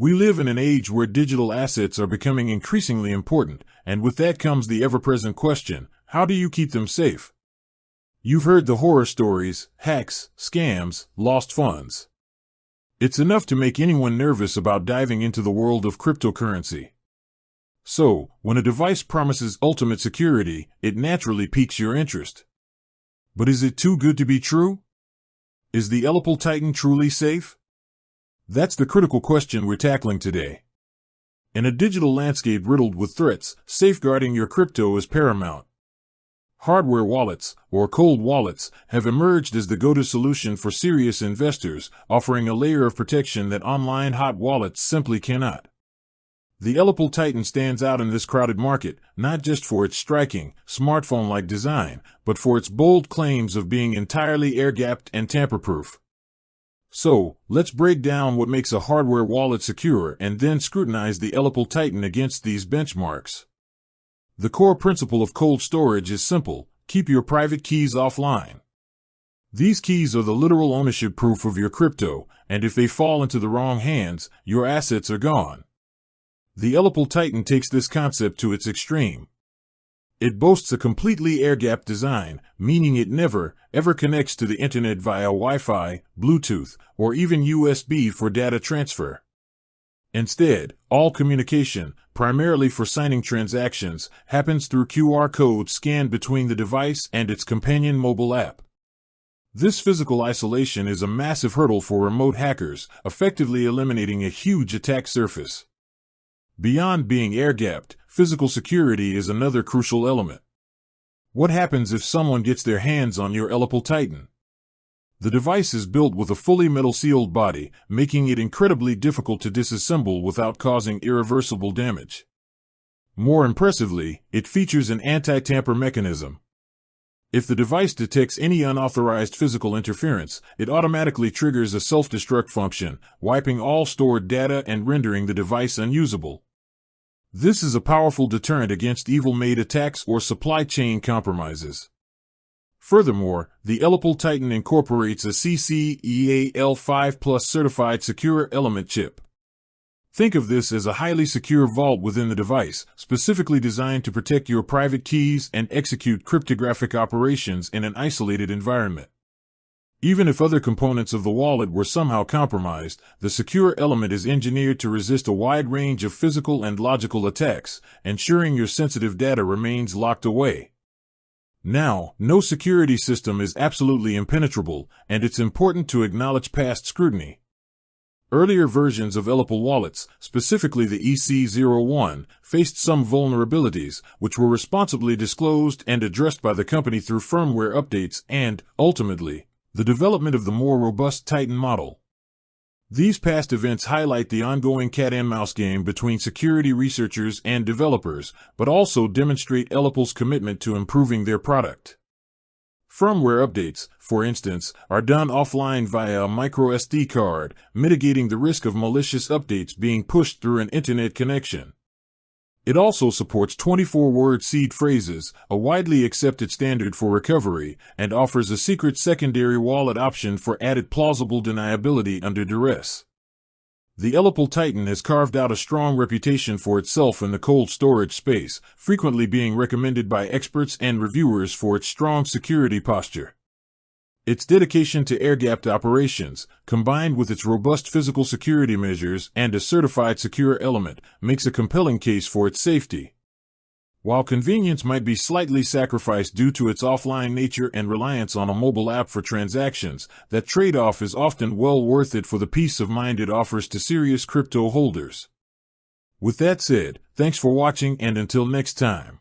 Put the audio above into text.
We live in an age where digital assets are becoming increasingly important, and with that comes the ever-present question, how do you keep them safe? You've heard the horror stories, hacks, scams, lost funds. It's enough to make anyone nervous about diving into the world of cryptocurrency. So, when a device promises ultimate security, it naturally piques your interest. But is it too good to be true? Is the Ellipal Titan truly safe? That's the critical question we're tackling today. In a digital landscape riddled with threats, safeguarding your crypto is paramount. Hardware wallets, or cold wallets, have emerged as the go-to solution for serious investors, offering a layer of protection that online hot wallets simply cannot. The Ellipal Titan stands out in this crowded market, not just for its striking, smartphone-like design, but for its bold claims of being entirely air-gapped and tamper-proof. So, let's break down what makes a hardware wallet secure and then scrutinize the Ellipal Titan against these benchmarks. The core principle of cold storage is simple: keep your private keys offline. These keys are the literal ownership proof of your crypto, and if they fall into the wrong hands, your assets are gone. The Ellipal Titan takes this concept to its extreme. It boasts a completely air-gapped design, meaning it never, ever connects to the internet via Wi-Fi, Bluetooth, or even USB for data transfer. Instead, all communication, primarily for signing transactions, happens through QR codes scanned between the device and its companion mobile app. This physical isolation is a massive hurdle for remote hackers, effectively eliminating a huge attack surface. Beyond being air-gapped, physical security is another crucial element. What happens if someone gets their hands on your Ellipal Titan? The device is built with a fully metal-sealed body, making it incredibly difficult to disassemble without causing irreversible damage. More impressively, it features an anti-tamper mechanism. If the device detects any unauthorized physical interference, it automatically triggers a self-destruct function, wiping all stored data and rendering the device unusable. This is a powerful deterrent against evil-made attacks or supply chain compromises. Furthermore, the Ellipal Titan incorporates a CCEAL5 certified secure element chip. Think of this as a highly secure vault within the device, specifically designed to protect your private keys and execute cryptographic operations in an isolated environment. Even if other components of the wallet were somehow compromised, the secure element is engineered to resist a wide range of physical and logical attacks, ensuring your sensitive data remains locked away. Now, no security system is absolutely impenetrable, and it's important to acknowledge past scrutiny. Earlier versions of Ellipal wallets, specifically the EC01, faced some vulnerabilities, which were responsibly disclosed and addressed by the company through firmware updates and, ultimately, the development of the more robust Titan model. These past events highlight the ongoing cat-and-mouse game between security researchers and developers, but also demonstrate Ellipal's commitment to improving their product. Firmware updates, for instance, are done offline via a microSD card, mitigating the risk of malicious updates being pushed through an internet connection. It also supports 24-word seed phrases, a widely accepted standard for recovery, and offers a secret secondary wallet option for added plausible deniability under duress. The Ellipal Titan has carved out a strong reputation for itself in the cold storage space, frequently being recommended by experts and reviewers for its strong security posture. Its dedication to air-gapped operations, combined with its robust physical security measures and a certified secure element, makes a compelling case for its safety. While convenience might be slightly sacrificed due to its offline nature and reliance on a mobile app for transactions, that trade-off is often well worth it for the peace of mind it offers to serious crypto holders. With that said, thanks for watching, and until next time.